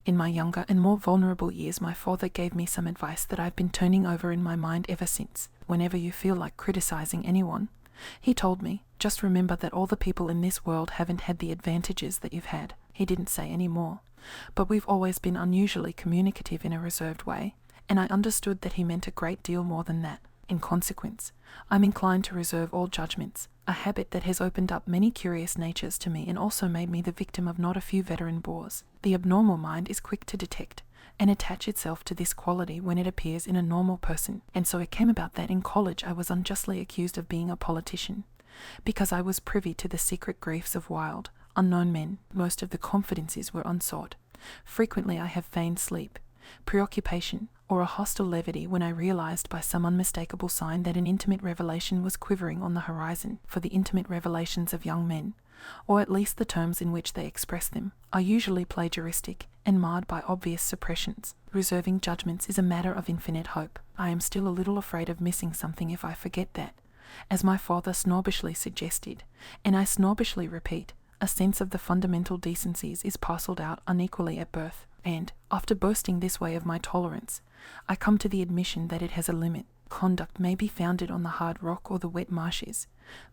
In my younger and more vulnerable years, my father gave me some advice that I've been turning over in my mind ever since. Whenever you feel like criticizing anyone, he told me, just remember that all the people in this world haven't had the advantages that you've had. He didn't say any more, but we've always been unusually communicative in a reserved way, and I understood that he meant a great deal more than that. In consequence, I'm inclined to reserve all judgments, a habit that has opened up many curious natures to me and also made me the victim of not a few veteran bores. The abnormal mind is quick to detect and attach itself to this quality when it appears in a normal person, and so it came about that in college I was unjustly accused of being a politician, because I was privy to the secret griefs of wild, unknown men. Most of the confidences were unsought. Frequently I have feigned sleep, preoccupation, or a hostile levity when I realized by some unmistakable sign that an intimate revelation was quivering on the horizon, for the intimate revelations of young men, or at least the terms in which they express them, are usually plagiaristic and marred by obvious suppressions. Reserving judgments is a matter of infinite hope. I am still a little afraid of missing something if I forget that, as my father snobbishly suggested, and I snobbishly repeat, a sense of the fundamental decencies is parcelled out unequally at birth, and, after boasting this way of my tolerance, I come to the admission that it has a limit. Conduct may be founded on the hard rock or the wet marshes,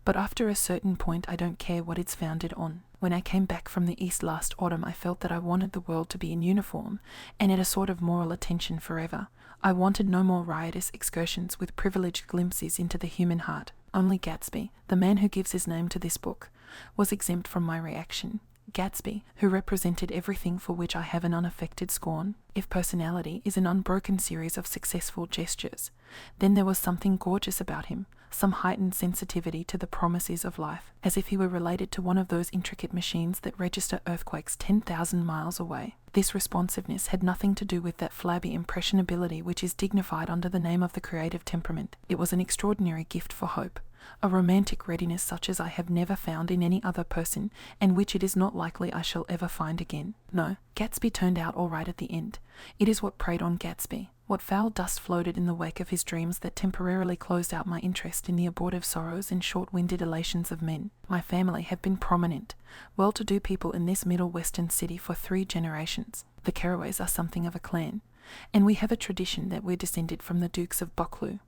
but after a certain point I don't care what it's founded on. When I came back from the East last autumn, I felt that I wanted the world to be in uniform and at a sort of moral attention forever. I wanted no more riotous excursions with privileged glimpses into the human heart. Only Gatsby, the man who gives his name to this book, was exempt from my reaction. Gatsby, who represented everything for which I have an unaffected scorn. If personality is an unbroken series of successful gestures, then there was something gorgeous about him, some heightened sensitivity to the promises of life, as if he were related to one of those intricate machines that register earthquakes 10,000 miles away. This responsiveness had nothing to do with that flabby impressionability which is dignified under the name of the creative temperament. It was an extraordinary gift for hope, a romantic readiness such as I have never found in any other person, and which it is not likely I shall ever find again. No, Gatsby turned out all right at the end. It is what preyed on Gatsby, what foul dust floated in the wake of his dreams that temporarily closed out my interest in the abortive sorrows and short-winded elations of men. My family have been prominent, well-to-do people in this middle western city for 3 generations. The Carraways are something of a clan, and we have a tradition that we're descended from the Dukes of Buccleuch.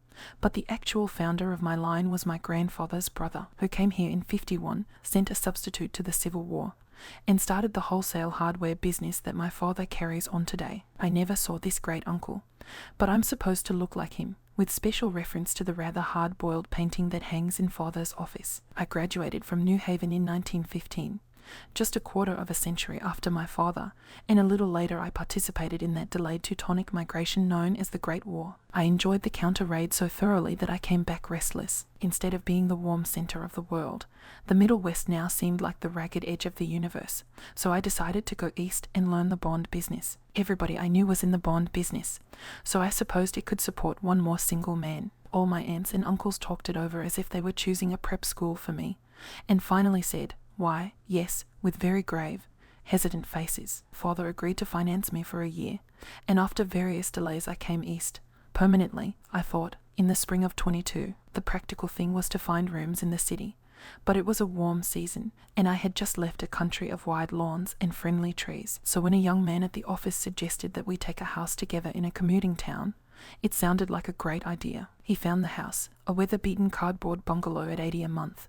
But the actual founder of my line was my grandfather's brother, who came here in '51, sent a substitute to the Civil War, and started the wholesale hardware business that my father carries on today. I never saw this great uncle, but I'm supposed to look like him, with special reference to the rather hard-boiled painting that hangs in father's office. I graduated from New Haven in 1915, just a quarter of a century after my father, and a little later I participated in that delayed Teutonic migration known as the Great War. I enjoyed the counter-raid so thoroughly that I came back restless. Instead of being the warm centre of the world, the Middle West now seemed like the ragged edge of the universe, so I decided to go east and learn the bond business. Everybody I knew was in the bond business, so I supposed it could support one more single man. All my aunts and uncles talked it over as if they were choosing a prep school for me, and finally said, "Why, yes," with very grave, hesitant faces. Father agreed to finance me for a year, and after various delays I came east. Permanently, I thought, in the spring of '22. The practical thing was to find rooms in the city, but it was a warm season, and I had just left a country of wide lawns and friendly trees. So when a young man at the office suggested that we take a house together in a commuting town, it sounded like a great idea. He found the house, a weather-beaten cardboard bungalow at $80 a month.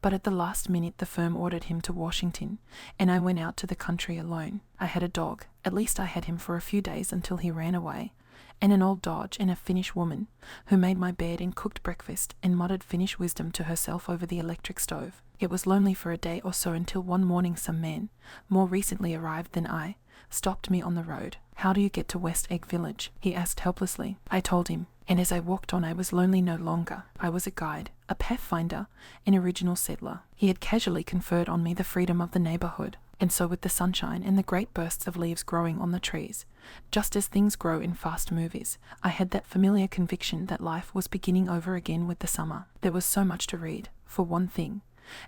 But at the last minute the firm ordered him to Washington, and I went out to the country alone. I had a dog, at least I had him for a few days until he ran away, and an old Dodge and a Finnish woman, who made my bed and cooked breakfast and muttered Finnish wisdom to herself over the electric stove. It was lonely for a day or so until one morning some man, more recently arrived than I, stopped me on the road. "How do you get to West Egg Village?" he asked helplessly. I told him, and as I walked on I was lonely no longer. I was a guide, a pathfinder, an original settler. He had casually conferred on me the freedom of the neighbourhood, and so with the sunshine and the great bursts of leaves growing on the trees, just as things grow in fast movies, I had that familiar conviction that life was beginning over again with the summer. There was so much to read, for one thing,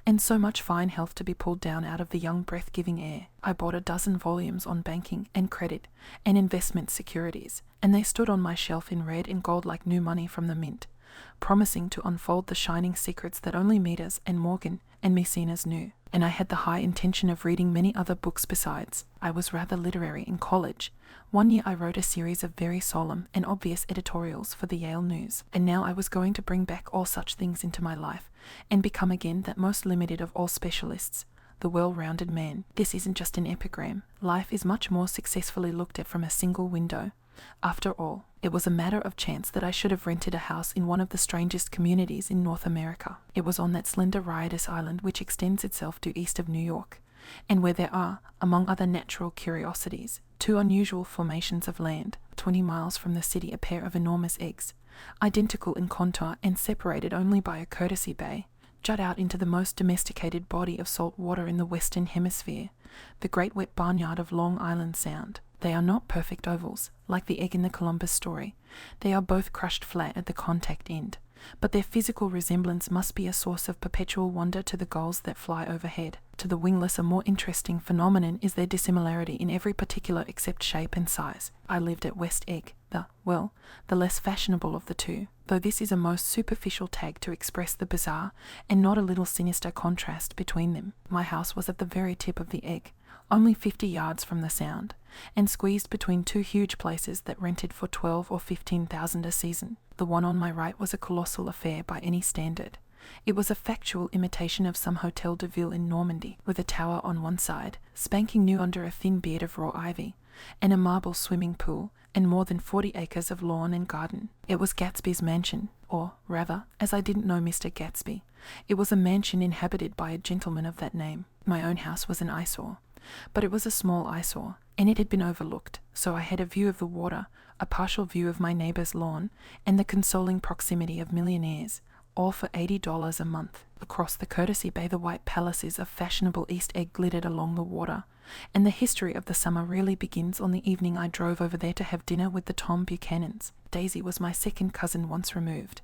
and so much fine health to be pulled down out of the young breath-giving air. I bought a dozen volumes on banking and credit and investment securities, and they stood on my shelf in red and gold like new money from the mint, promising to unfold the shining secrets that only Midas and Morgan and me seen as new. And I had the high intention of reading many other books besides. I was rather literary in college. One year I wrote a series of very solemn and obvious editorials for the Yale News, and now I was going to bring back all such things into my life, and become again that most limited of all specialists, the well-rounded man. This isn't just an epigram. Life is much more successfully looked at from a single window. After all, it was a matter of chance that I should have rented a house in one of the strangest communities in North America. It was on that slender riotous island which extends itself due east of New York, and where there are, among other natural curiosities, two unusual formations of land, 20 miles from the city, a pair of enormous eggs, identical in contour and separated only by a courtesy bay, jut out into the most domesticated body of salt water in the Western Hemisphere, the great wet barnyard of Long Island Sound. They are not perfect ovals, like the egg in the Columbus story. They are both crushed flat at the contact end, but their physical resemblance must be a source of perpetual wonder to the gulls that fly overhead. To the wingless, a more interesting phenomenon is their dissimilarity in every particular except shape and size. I lived at West Egg, the less fashionable of the two, though this is a most superficial tag to express the bizarre and not a little sinister contrast between them. My house was at the very tip of the egg, only 50 yards from the Sound, and squeezed between two huge places that rented for $12,000 or $15,000 a season. The one on my right was a colossal affair by any standard. It was a factual imitation of some Hotel de Ville in Normandy, with a tower on one side, spanking new under a thin beard of raw ivy, and a marble swimming pool, and more than 40 acres of lawn and garden. It was Gatsby's mansion, or rather, as I didn't know Mr. Gatsby, it was a mansion inhabited by a gentleman of that name. My own house was an eyesore, but it was a small eyesore, and it had been overlooked, so I had a view of the water, a partial view of my neighbour's lawn, and the consoling proximity of millionaires, all for $80 a month. Across the courtesy bay the white palaces of fashionable East Egg glittered along the water, and the history of the summer really begins on the evening I drove over there to have dinner with the Tom Buchanans. Daisy was my second cousin once removed,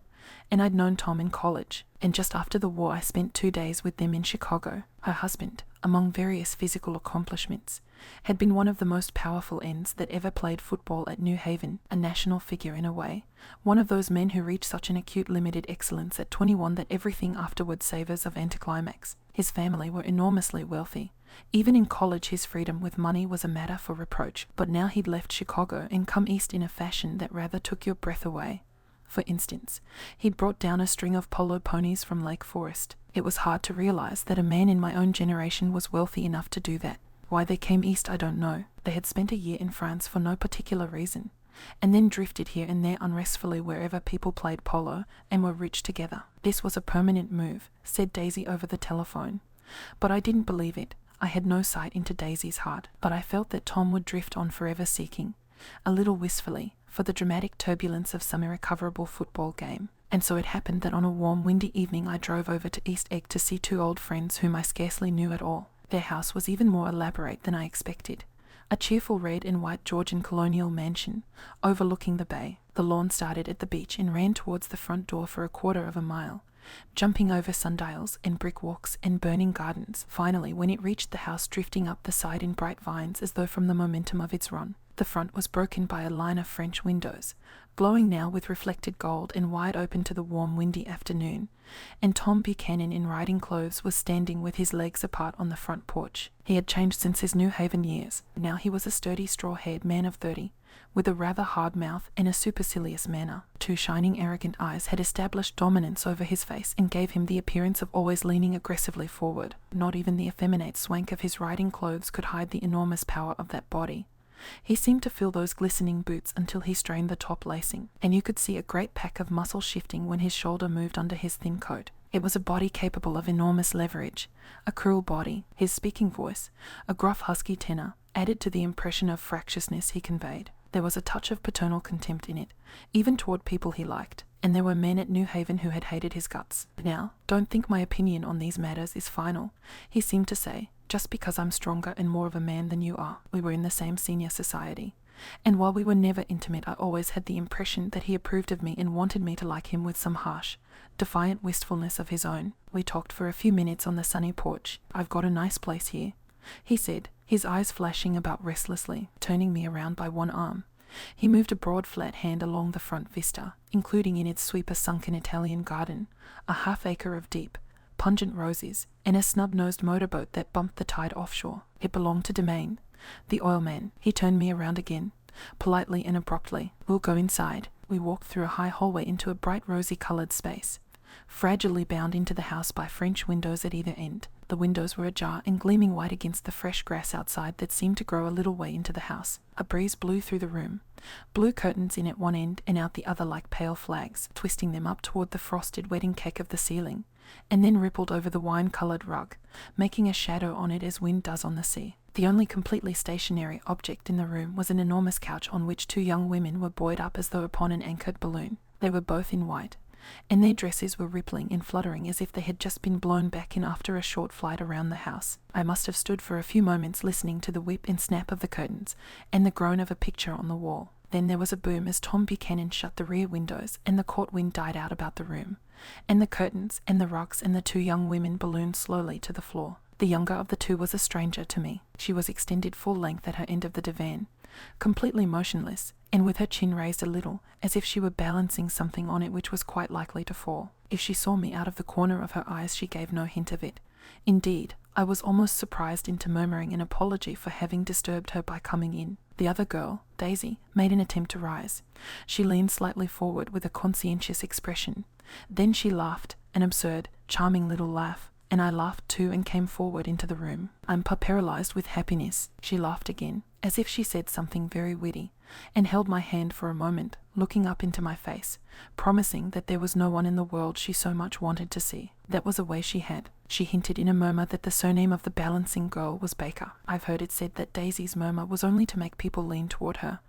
and I'd known Tom in college, and just after the war I spent 2 days with them in Chicago. Her husband, among various physical accomplishments, had been one of the most powerful ends that ever played football at New Haven, a national figure in a way, one of those men who reach such an acute limited excellence at 21 that everything afterward savours of anticlimax. His family were enormously wealthy. Even in college his freedom with money was a matter for reproach, but now he'd left Chicago and come east in a fashion that rather took your breath away. For instance, he'd brought down a string of polo ponies from Lake Forest. It was hard to realize that a man in my own generation was wealthy enough to do that. Why they came east I don't know. They had spent a year in France for no particular reason, and then drifted here and there unrestfully wherever people played polo, and were rich together. This was a permanent move, said Daisy over the telephone. But I didn't believe it. I had no sight into Daisy's heart, but I felt that Tom would drift on forever seeking, a little wistfully, for the dramatic turbulence of some irrecoverable football game. And so it happened that on a warm, windy evening I drove over to East Egg to see two old friends whom I scarcely knew at all. Their house was even more elaborate than I expected. A cheerful red and white Georgian colonial mansion, overlooking the bay. The lawn started at the beach and ran towards the front door for 1/4 of a mile, jumping over sundials and brick walks and burning gardens. Finally, when it reached the house, drifting up the side in bright vines as though from the momentum of its run. The front was broken by a line of French windows, glowing now with reflected gold and wide open to the warm windy afternoon, and Tom Buchanan in riding clothes was standing with his legs apart on the front porch. He had changed since his New Haven years. Now he was a sturdy straw-haired man of 30, with a rather hard mouth and a supercilious manner. Two shining arrogant eyes had established dominance over his face and gave him the appearance of always leaning aggressively forward. Not even the effeminate swank of his riding clothes could hide the enormous power of that body. He seemed to fill those glistening boots until he strained the top lacing, and you could see a great pack of muscle shifting when his shoulder moved under his thin coat. It was a body capable of enormous leverage, a cruel body. His speaking voice, a gruff husky tenor, added to the impression of fractiousness he conveyed. There was a touch of paternal contempt in it, even toward people he liked, and there were men at New Haven who had hated his guts. Now, don't think my opinion on these matters is final, he seemed to say, just because I'm stronger and more of a man than you are. We were in the same senior society, and while we were never intimate, I always had the impression that he approved of me and wanted me to like him with some harsh, defiant wistfulness of his own. We talked for a few minutes on the sunny porch. "I've got a nice place here," he said, his eyes flashing about restlessly, turning me around by one arm. He moved a broad flat hand along the front vista, including in its sweep a sunken Italian garden, a half-acre of deep, pungent roses, and a snub-nosed motorboat that bumped the tide offshore. It belonged to Domain, the oil man. He turned me around again, politely and abruptly. "We'll go inside." We walked through a high hallway into a bright rosy-coloured space, fragilely bound into the house by French windows at either end. The windows were ajar and gleaming white against the fresh grass outside that seemed to grow a little way into the house. A breeze blew through the room, blue curtains in at one end and out the other like pale flags, twisting them up toward the frosted wedding cake of the ceiling, and then rippled over the wine-coloured rug, making a shadow on it as wind does on the sea. The only completely stationary object in the room was an enormous couch on which two young women were buoyed up as though upon an anchored balloon. They were both in white, and their dresses were rippling and fluttering as if they had just been blown back in after a short flight around the house. I must have stood for a few moments listening to the whip and snap of the curtains and the groan of a picture on the wall. Then there was a boom as Tom Buchanan shut the rear windows and the court wind died out about the room, and the curtains and the rugs and the two young women ballooned slowly to the floor. The younger of the two was a stranger to me. She was extended full length at her end of the divan, completely motionless, and with her chin raised a little, as if she were balancing something on it which was quite likely to fall. If she saw me out of the corner of her eyes, she gave no hint of it. Indeed, I was almost surprised into murmuring an apology for having disturbed her by coming in. The other girl, Daisy, made an attempt to rise. She leaned slightly forward with a conscientious expression. Then she laughed, an absurd, charming little laugh, and I laughed too and came forward into the room. "I'm paralyzed with happiness." She laughed again, as if she said something very witty, and held my hand for a moment, looking up into my face, promising that there was no one in the world she so much wanted to see. That was a way she had. She hinted in a murmur that the surname of the balancing girl was Baker. I've heard it said that Daisy's murmur was only to make people lean toward her,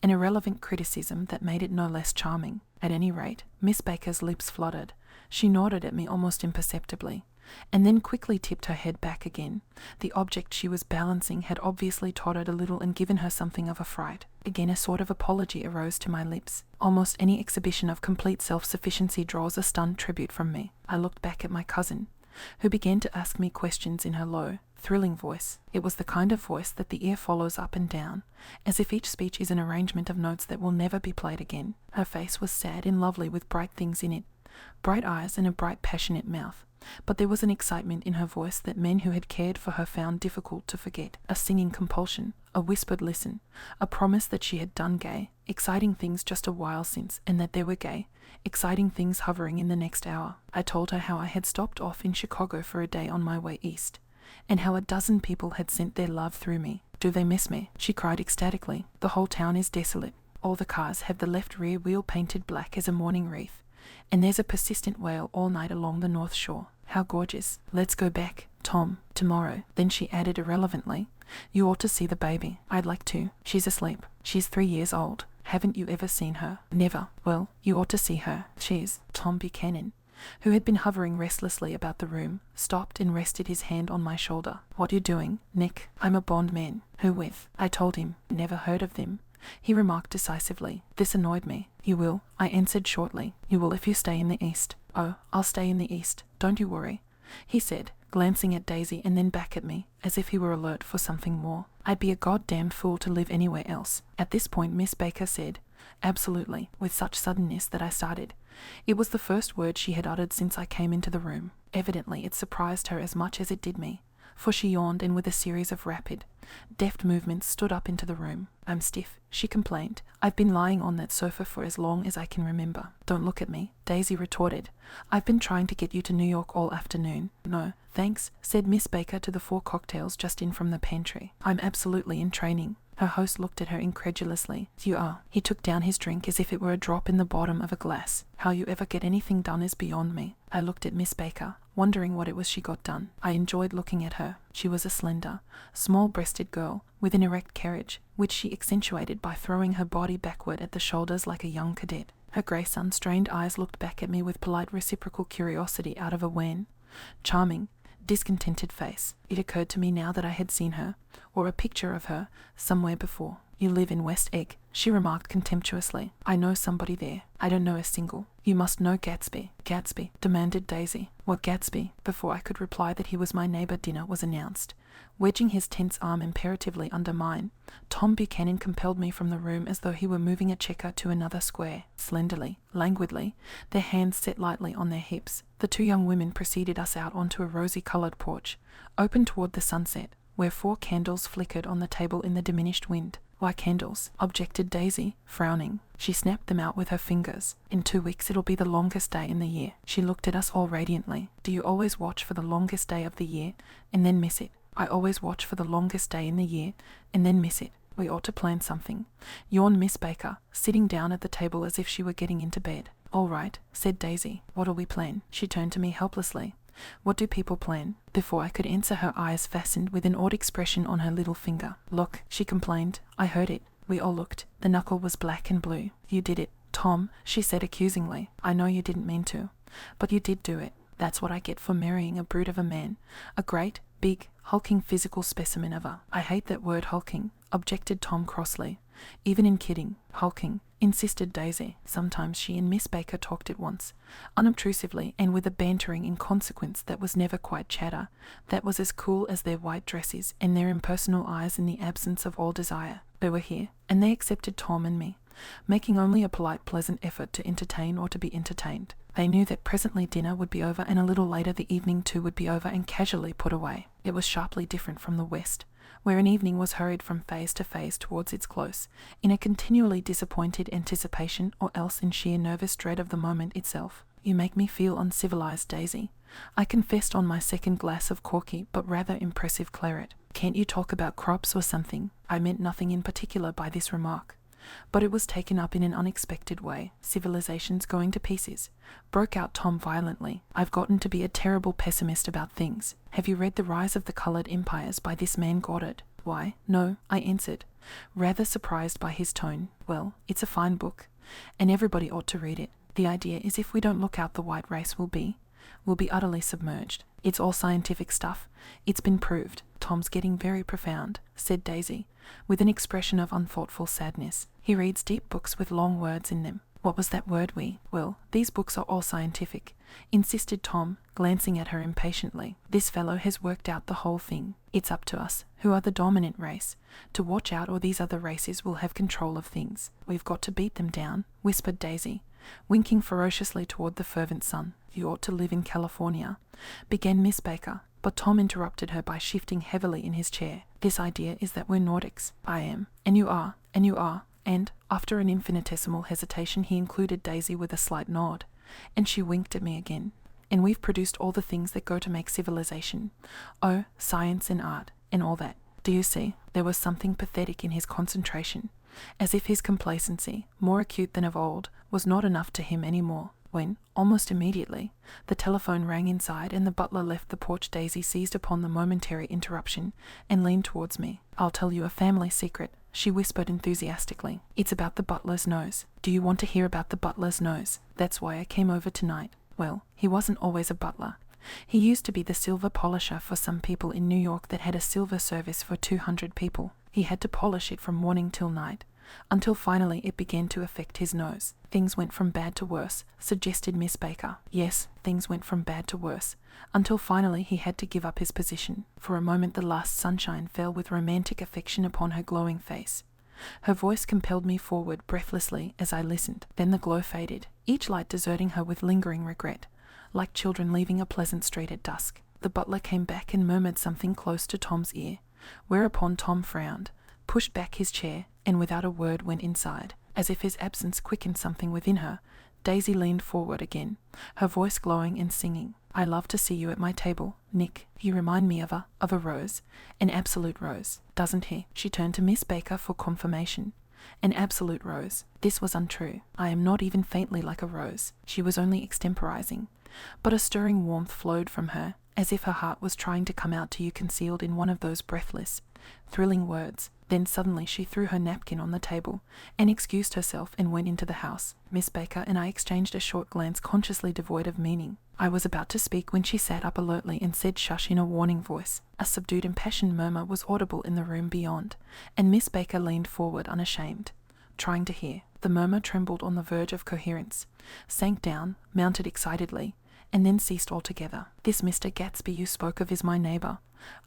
an irrelevant criticism that made it no less charming. At any rate, Miss Baker's lips fluttered. She nodded at me almost imperceptibly, and then quickly tipped her head back again. The object she was balancing had obviously tottered a little and given her something of a fright. Again a sort of apology arose to my lips. Almost any exhibition of complete self-sufficiency draws a stunned tribute from me. I looked back at my cousin, who began to ask me questions in her low, thrilling voice. It was the kind of voice that the ear follows up and down, as if each speech is an arrangement of notes that will never be played again. Her face was sad and lovely with bright things in it, bright eyes and a bright passionate mouth. But there was an excitement in her voice that men who had cared for her found difficult to forget, a singing compulsion, a whispered listen, a promise that she had done gay, exciting things just a while since, and that there were gay, exciting things hovering in the next hour. I told her how I had stopped off in Chicago for a day on my way east, and how a dozen people had sent their love through me. "Do they miss me?" she cried ecstatically. "The whole town is desolate. All the cars have the left rear wheel painted black as a mourning wreath, and there's a persistent wail all night along the North Shore. How gorgeous. Let's go back, Tom, tomorrow." Then she added irrelevantly, "You ought to see the baby." "I'd like to. She's asleep. She's 3 years old. Haven't you ever seen her?" "Never." "Well, you ought to see her. She's—" Tom Buchanan, who had been hovering restlessly about the room, stopped and rested his hand on my shoulder. "What you doing, Nick?" "I'm a bond man." "Who with?" I told him. "Never heard of them," he remarked decisively. This annoyed me. "You will," I answered shortly. "You will if you stay in the East." "Oh, I'll stay in the East. Don't you worry," he said, glancing at Daisy and then back at me, as if he were alert for something more. "I'd be a goddamn fool to live anywhere else." At this point Miss Baker said, "Absolutely," with such suddenness that I started. It was the first word she had uttered since I came into the room. Evidently it surprised her as much as it did me, for she yawned and with a series of rapid, deft movements stood up into the room. "I'm stiff," she complained. "I've been lying on that sofa for as long as I can remember." "Don't look at me," Daisy retorted. "I've been trying to get you to New York all afternoon." "No, thanks," said Miss Baker to the 4 cocktails just in from the pantry. "I'm absolutely in training." Her host looked at her incredulously. "You are." He took down his drink as if it were a drop in the bottom of a glass. "How you ever get anything done is beyond me." I looked at Miss Baker, wondering what it was she got done. I enjoyed looking at her. She was a slender, small-breasted girl with an erect carriage, which she accentuated by throwing her body backward at the shoulders like a young cadet. Her grey sun-strained eyes looked back at me with polite reciprocal curiosity out of a wan, charming, discontented face. It occurred to me now that I had seen her, or a picture of her, somewhere before. You live in West Egg, she remarked contemptuously. I know somebody there. I don't know a single. You must know Gatsby. Gatsby, demanded Daisy. What Gatsby? Before I could reply that he was my neighbor, dinner was announced. Wedging his tense arm imperatively under mine, Tom Buchanan compelled me from the room as though he were moving a checker to another square. Slenderly, languidly, their hands set lightly on their hips, the two young women preceded us out onto a rosy-coloured porch, open toward the sunset, where 4 candles flickered on the table in the diminished wind. Why candles? Objected Daisy, frowning. She snapped them out with her fingers. In 2 weeks it'll be the longest day in the year. She looked at us all radiantly. Do you always watch for the longest day of the year and then miss it? I always watch for the longest day in the year and then miss it. We ought to plan something, yawned Miss Baker, sitting down at the table as if she were getting into bed. All right, said Daisy. What'll we plan? She turned to me helplessly. What do people plan? Before I could answer, her eyes fastened with an odd expression on her little finger. Look, she complained. I heard it. We all looked. The knuckle was black and blue. You did it, Tom, she said accusingly. I know you didn't mean to, but you did do it. That's what I get for marrying a brute of a man. A great, big, hulking physical specimen of a... I hate that word hulking, objected Tom crossly. Even in kidding, hulking, insisted Daisy. Sometimes she and Miss Baker talked at once, unobtrusively and with a bantering inconsequence that was never quite chatter, that was as cool as their white dresses and their impersonal eyes in the absence of all desire. They were here, and they accepted Tom and me, making only a polite, pleasant effort to entertain or to be entertained. They knew that presently dinner would be over, and a little later the evening too would be over and casually put away. It was sharply different from the West, where an evening was hurried from phase to phase towards its close, in a continually disappointed anticipation or else in sheer nervous dread of the moment itself. You make me feel uncivilized, Daisy, I confessed on my second glass of corky but rather impressive claret. Can't you talk about crops or something? I meant nothing in particular by this remark, but it was taken up in an unexpected way. Civilization's going to pieces, broke out Tom violently. I've gotten to be a terrible pessimist about things. Have you read The Rise of the Coloured Empires by this man Goddard? Why, no, I answered, rather surprised by his tone. Well, it's a fine book, and everybody ought to read it. The idea is if we don't look out, the white race will be utterly submerged. It's all scientific stuff. It's been proved. Tom's getting very profound, said Daisy, with an expression of unthoughtful sadness. He reads deep books with long words in them. What was that word Well, these books are all scientific, insisted Tom, glancing at her impatiently. This fellow has worked out the whole thing. It's up to us, who are the dominant race, to watch out, or these other races will have control of things. We've got to beat them down, whispered Daisy, winking ferociously toward the fervent sun. You ought to live in California, began Miss Baker, but Tom interrupted her by shifting heavily in his chair. This idea is that we're Nordics. I am, and you are, and, after an infinitesimal hesitation, he included Daisy with a slight nod, and she winked at me again. And we've produced all the things that go to make civilization. Oh, science and art, and all that. Do you see? There was something pathetic in his concentration, as if his complacency, more acute than of old, was not enough to him any more. When, almost immediately, the telephone rang inside and the butler left the porch, Daisy seized upon the momentary interruption and leaned towards me. I'll tell you a family secret, she whispered enthusiastically. It's about the butler's nose. Do you want to hear about the butler's nose? That's why I came over tonight. Well, he wasn't always a butler. He used to be the silver polisher for some people in New York that had a silver service for 200 people. He had to polish it from morning till night, until finally it began to affect his nose. Things went from bad to worse, suggested Miss Baker. Yes, things went from bad to worse, until finally he had to give up his position. For a moment the last sunshine fell with romantic affection upon her glowing face. Her voice compelled me forward breathlessly as I listened. Then the glow faded, each light deserting her with lingering regret, like children leaving a pleasant street at dusk. The butler came back and murmured something close to Tom's ear, whereupon Tom frowned, pushed back his chair, and without a word went inside. As if his absence quickened something within her, Daisy leaned forward again, her voice glowing and singing. I love to see you at my table, Nick. You remind me of a rose, an absolute rose, doesn't he? She turned to Miss Baker for confirmation. An absolute rose. This was untrue. I am not even faintly like a rose. She was only extemporizing, but a stirring warmth flowed from her, as if her heart was trying to come out to you concealed in one of those breathless, Thrilling words. Then suddenly she threw her napkin on the table and excused herself and went into the house. Miss Baker and I exchanged a short glance consciously devoid of meaning. I was about to speak when she sat up alertly and said shush in a warning voice. A subdued impassioned murmur was audible in the room beyond, and Miss Baker leaned forward unashamed, trying to hear. The murmur trembled on the verge of coherence, sank down, mounted excitedly, and then ceased altogether. "This Mr. Gatsby you spoke of is my neighbour,"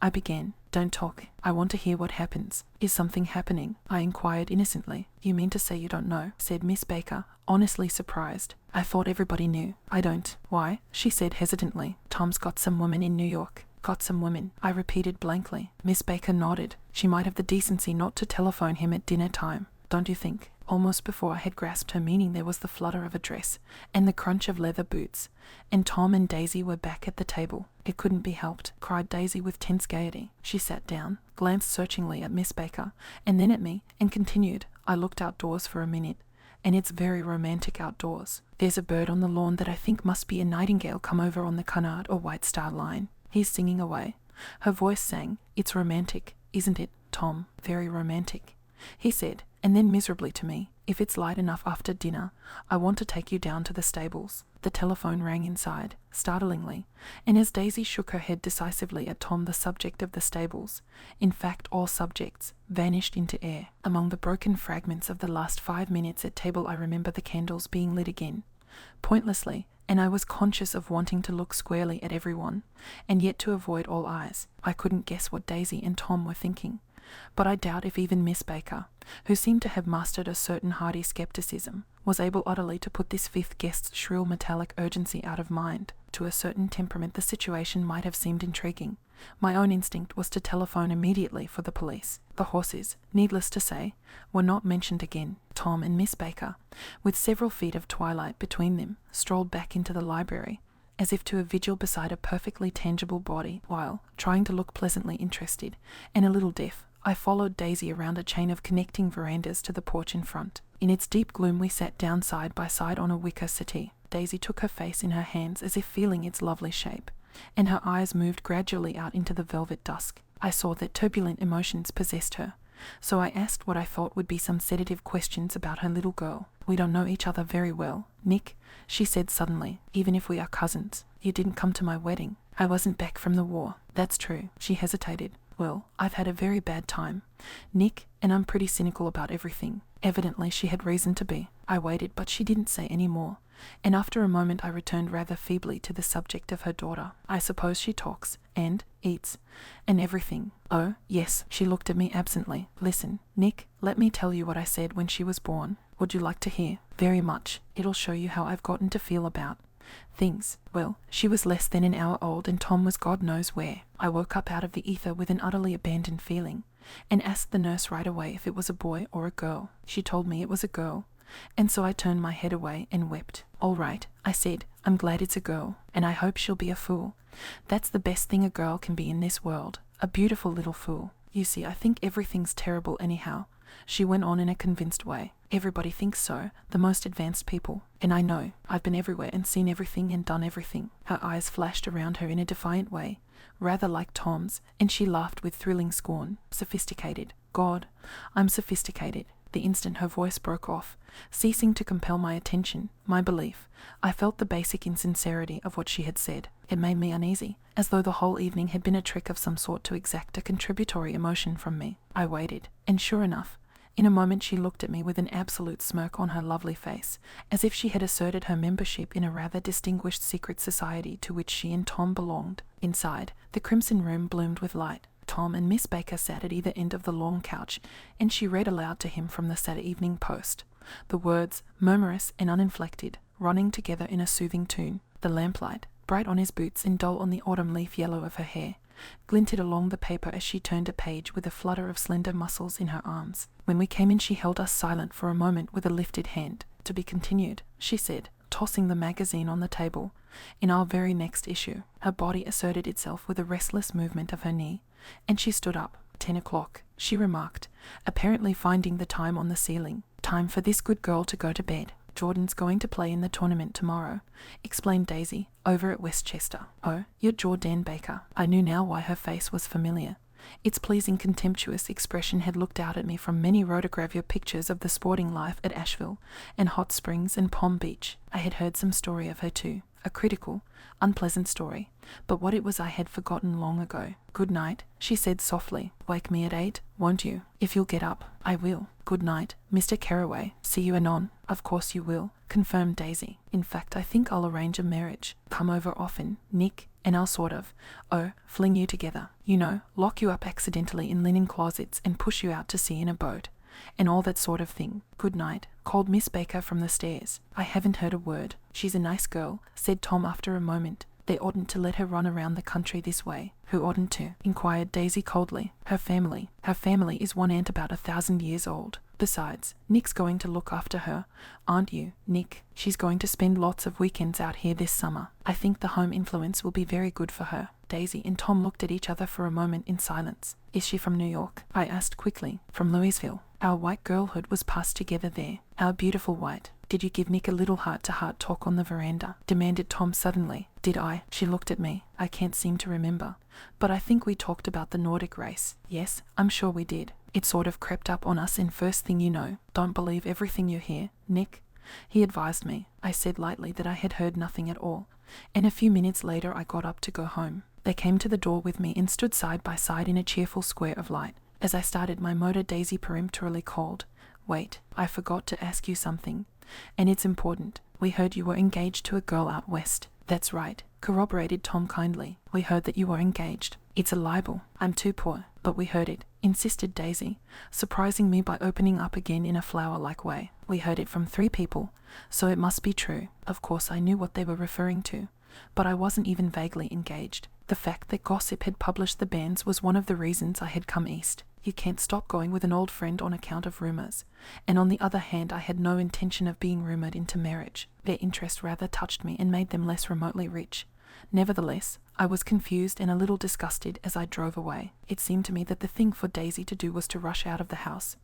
I began. "Don't talk. I want to hear what happens." "Is something happening?" I inquired innocently. "You mean to say you don't know?" said Miss Baker, honestly surprised. "I thought everybody knew." "I don't." "Why?" she said hesitantly. "Tom's got some woman in New York." "Got some woman," I repeated blankly. Miss Baker nodded. "She might have the decency not to telephone him at dinner time, don't you think?" Almost before I had grasped her meaning there was the flutter of a dress and the crunch of leather boots, and Tom and Daisy were back at the table. "It couldn't be helped," cried Daisy with tense gaiety. She sat down, glanced searchingly at Miss Baker, and then at me, and continued, "I looked outdoors for a minute, and it's very romantic outdoors. There's a bird on the lawn that I think must be a nightingale come over on the Cunard or White Star Line. He's singing away." Her voice sang. "It's romantic, isn't it, Tom? Very romantic," he said, and then miserably to me, "If it's light enough after dinner, I want to take you down to the stables." The telephone rang inside, startlingly, and as Daisy shook her head decisively at Tom, the subject of the stables, in fact all subjects, vanished into air. Among the broken fragments of the last 5 minutes at table I remember the candles being lit again, pointlessly, and I was conscious of wanting to look squarely at everyone, and yet to avoid all eyes. I couldn't guess what Daisy and Tom were thinking, but I doubt if even Miss Baker, who seemed to have mastered a certain hardy skepticism, was able utterly to put this fifth guest's shrill metallic urgency out of mind. To a certain temperament the situation might have seemed intriguing. My own instinct was to telephone immediately for the police. The horses, needless to say, were not mentioned again. Tom and Miss Baker, with several feet of twilight between them, strolled back into the library, as if to a vigil beside a perfectly tangible body, while, trying to look pleasantly interested, and a little deaf, I followed Daisy around a chain of connecting verandas to the porch in front. In its deep gloom we sat down side by side on a wicker settee. Daisy took her face in her hands as if feeling its lovely shape, and her eyes moved gradually out into the velvet dusk. I saw that turbulent emotions possessed her, so I asked what I thought would be some sedative questions about her little girl. "We don't know each other very well, Nick," she said suddenly, "even if we are cousins. You didn't come to my wedding. I wasn't back from the war." "That's true." She hesitated. "Well, I've had a very bad time, Nick, and I'm pretty cynical about everything." Evidently she had reason to be. I waited, but she didn't say any more, and after a moment I returned rather feebly to the subject of her daughter. "I suppose she talks, and eats, and everything." "Oh, yes." She looked at me absently. "Listen, Nick, let me tell you what I said when she was born. Would you like to hear?" "Very much. It'll show you how I've gotten to feel about things. Well, she was less than an hour old and Tom was God knows where. I woke up out of the ether with an utterly abandoned feeling, and asked the nurse right away if it was a boy or a girl. She told me it was a girl, and so I turned my head away and wept. "All right," I said, "I'm glad it's a girl, and I hope she'll be a fool. That's the best thing a girl can be in this world, a beautiful little fool. You see, I think everything's terrible anyhow," she went on in a convinced way. "Everybody thinks so, the most advanced people. And I know. I've been everywhere and seen everything and done everything." Her eyes flashed around her in a defiant way, rather like Tom's, and she laughed with thrilling scorn. "Sophisticated. God, I'm sophisticated." The instant her voice broke off, ceasing to compel my attention, my belief, I felt the basic insincerity of what she had said. It made me uneasy, as though the whole evening had been a trick of some sort to exact a contributory emotion from me. I waited, and sure enough, in a moment she looked at me with an absolute smirk on her lovely face, as if she had asserted her membership in a rather distinguished secret society to which she and Tom belonged. Inside, the crimson room bloomed with light. Tom and Miss Baker sat at either end of the long couch, and she read aloud to him from the Saturday Evening Post, the words, murmurous and uninflected, running together in a soothing tune. The lamplight, bright on his boots and dull on the autumn leaf yellow of her hair, glinted along the paper as she turned a page with a flutter of slender muscles in her arms. When we came in she held us silent for a moment with a lifted hand. "To be continued," she said, tossing the magazine on the table. "In our very next issue." Her body asserted itself with a restless movement of her knee, and she stood up. 10 o'clock, she remarked, apparently finding the time on the ceiling. "Time for this good girl to go to bed. Jordan's going to play in the tournament tomorrow," explained Daisy, "over at Westchester." "Oh, you're Jordan Baker." I knew now why her face was familiar. Its pleasing contemptuous expression had looked out at me from many rotogravure pictures of the sporting life at Asheville and Hot Springs and Palm Beach. I had heard some story of her too, a critical, unpleasant story, but what it was I had forgotten long ago. "Good night," she said softly. "Wake me at 8, won't you? If you'll get up." "I will. Good night, Mr. Carraway. See you anon." "Of course you will," confirmed Daisy. "In fact, I think I'll arrange a marriage. Come over often, Nick, and I'll sort of, fling you together. You know, lock you up accidentally in linen closets and push you out to sea in a boat, and all that sort of thing." "Good night," called Miss Baker from the stairs. "I haven't heard a word." "She's a nice girl," said Tom after a moment. "They oughtn't to let her run around the country this way." "Who oughtn't to?" inquired Daisy coldly. "Her family. Her family is one aunt about 1,000 years old. Besides, Nick's going to look after her, aren't you, Nick? She's going to spend lots of weekends out here this summer. I think the home influence will be very good for her." Daisy and Tom looked at each other for a moment in silence. "Is she from New York?" I asked quickly. "From Louisville. Our white girlhood was passed together there. Our beautiful white." "Did you give Nick a little heart-to-heart talk on the veranda?" demanded Tom suddenly. "Did I?" She looked at me. "I can't seem to remember. But I think we talked about the Nordic race." "Yes, I'm sure we did. It sort of crept up on us, and first thing you know, don't believe everything you hear, Nick," he advised me. I said lightly that I had heard nothing at all, and a few minutes later I got up to go home. They came to the door with me and stood side by side in a cheerful square of light. As I started my motor, Daisy peremptorily called, "Wait, I forgot to ask you something, and it's important. We heard you were engaged to a girl out west." "That's right," corroborated Tom kindly. "We heard that you were engaged." "It's a libel. I'm too poor, but we heard it," insisted Daisy, surprising me by opening up again in a flower-like way. "We heard it from 3 people, so it must be true." Of course I knew what they were referring to, but I wasn't even vaguely engaged. The fact that gossip had published the banns was one of the reasons I had come east. You can't stop going with an old friend on account of rumours, and on the other hand I had no intention of being rumoured into marriage. Their interest rather touched me and made them less remotely rich. Nevertheless, I was confused and a little disgusted as I drove away. It seemed to me that the thing for Daisy to do was to rush out of the house,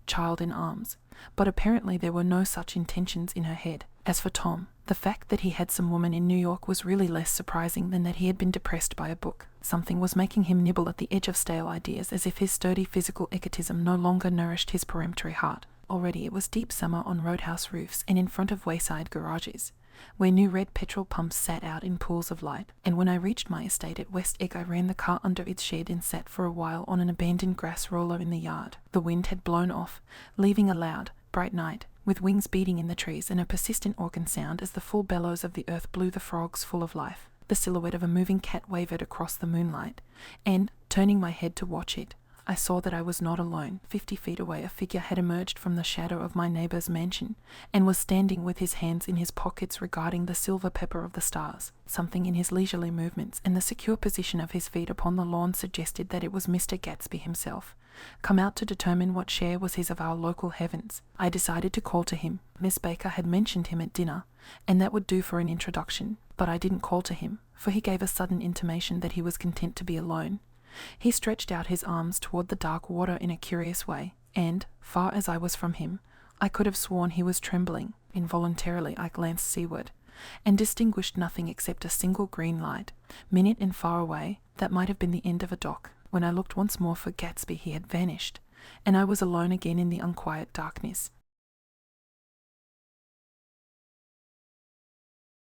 child in arms, but apparently there were no such intentions in her head. As for Tom, the fact that he had some woman in New York was really less surprising than that he had been depressed by a book. Something was making him nibble at the edge of stale ideas, as if his sturdy physical egotism no longer nourished his peremptory heart. Already it was deep summer on roadhouse roofs and in front of wayside garages, where new red petrol pumps sat out in pools of light, and when I reached my estate at West Egg I ran the car under its shed and sat for a while on an abandoned grass roller in the yard. The wind had blown off, leaving a loud, bright night, with wings beating in the trees and a persistent organ sound as the full bellows of the earth blew the frogs full of life. The silhouette of a moving cat wavered across the moonlight, and, turning my head to watch it, I saw that I was not alone. 50 feet away a figure had emerged from the shadow of my neighbour's mansion, and was standing with his hands in his pockets regarding the silver pepper of the stars. Something in his leisurely movements and the secure position of his feet upon the lawn suggested that it was Mr. Gatsby himself, come out to determine what share was his of our local heavens. I decided to call to him. Miss Baker had mentioned him at dinner, and that would do for an introduction, but I didn't call to him, for he gave a sudden intimation that he was content to be alone. He stretched out his arms toward the dark water in a curious way, and, far as I was from him, I could have sworn he was trembling. Involuntarily I glanced seaward, and distinguished nothing except a single green light, minute and far away, that might have been the end of a dock. When I looked once more for Gatsby he had vanished, and I was alone again in the unquiet darkness.